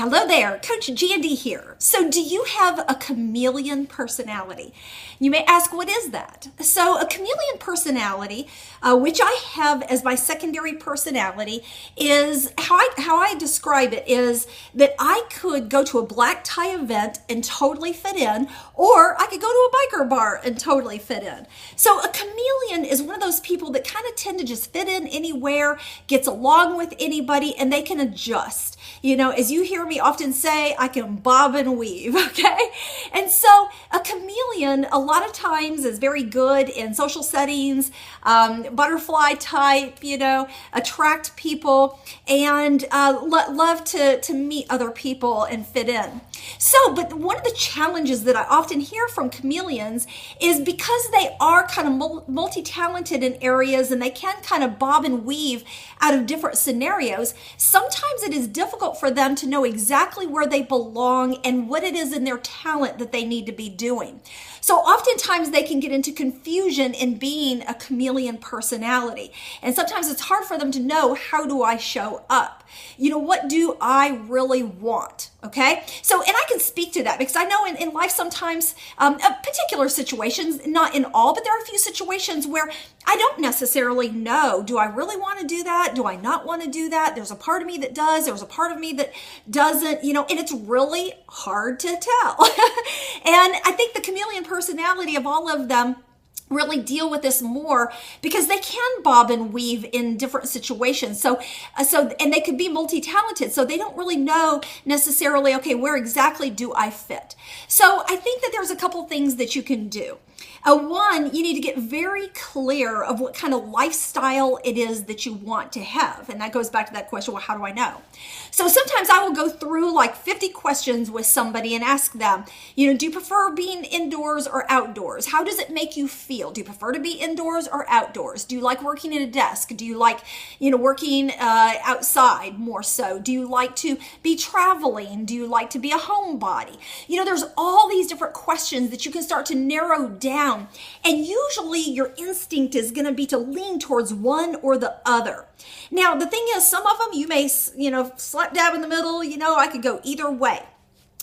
Hello there, Coach Jandy here. So do you have a chameleon personality? You may ask, what is that? So a chameleon personality, which I have as my secondary personality, is how I describe it is that I could go to a black tie event and totally fit in, or I could go to a biker bar and totally fit in. So a chameleon is one of those people that kind of tend to just fit in anywhere, gets along with anybody, and they can adjust. You know, as you hear me often say, I can bob and weave, okay? And so a chameleon a lot of times is very good in social settings, butterfly type, attract people, and love to meet other people and fit in. So, but one of the challenges that I often hear from chameleons is because they are kind of multi-talented in areas and they can kind of bob and weave out of different scenarios, sometimes it is difficult for them to know exactly where they belong and what it is in their talent that they need to be doing. So oftentimes they can get into confusion in being a chameleon personality. And sometimes it's hard for them to know, how do I show up? What do I really want? Okay. So, and I can speak to that because I know in life sometimes, particular situations, not in all, but there are a few situations where I don't necessarily know, do I really want to do that? Do I not want to do that? There's a part of me that does, there's a part of me that doesn't, and it's really hard to tell. And I think the chameleon personality of all of them really deal with this more because they can bob and weave in different situations. So and they could be multi-talented. So they don't really know necessarily, okay, where exactly do I fit? So I think that there's a couple things that you can do. One, you need to get very clear of what kind of lifestyle it is that you want to have. And that goes back to that question, well, how do I know? So sometimes I will go through like 50 questions with somebody and ask them, do you prefer being indoors or outdoors? How does it make you feel? Do you prefer to be indoors or outdoors? Do you like working at a desk? Do you like, working outside more so? Do you like to be traveling? Do you like to be a homebody? There's all these different questions that you can start to narrow down. And usually your instinct is going to be to lean towards one or the other. Now, the thing is, some of them you may, slap dab in the middle, I could go either way.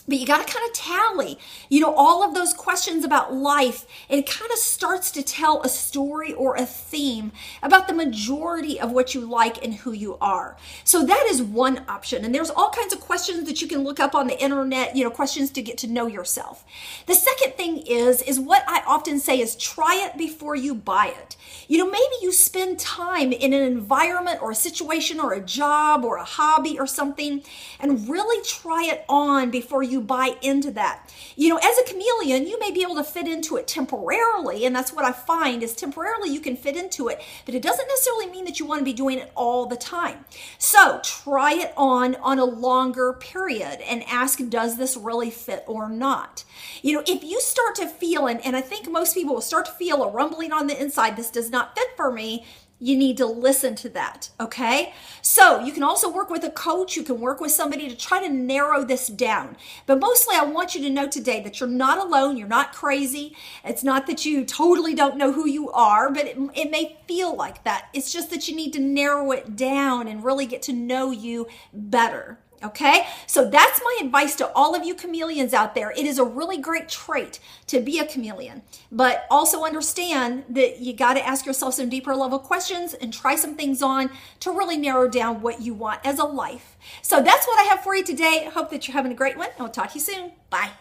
But you got to kind of tally, all of those questions about life. And it kind of starts to tell a story or a theme about the majority of what you like and who you are. So that is one option. And there's all kinds of questions that you can look up on the internet, questions to get to know yourself. The second thing is what I often say is try it before you buy it. Maybe you spend time in an environment or a situation or a job or a hobby or something and really try it on before you buy into that. As a chameleon, you may be able to fit into it temporarily, and that's what I find is temporarily you can fit into it, but it doesn't necessarily mean that you want to be doing it all the time. So try it on a longer period and ask, does this really fit or not? If you start to feel, and I think most people will start to feel a rumbling on the inside, this does not fit for me, you need to listen to that, okay? So you can also work with a coach. You can work with somebody to try to narrow this down. But mostly I want you to know today that you're not alone. You're not crazy. It's not that you totally don't know who you are, but it may feel like that. It's just that you need to narrow it down and really get to know you better. Okay, so that's my advice to all of you chameleons out there. It is a really great trait to be a chameleon, but also understand that you got to ask yourself some deeper level questions and try some things on to really narrow down what you want as a life. So that's what I have for you today. Hope that you're having a great one. I'll talk to you soon. Bye.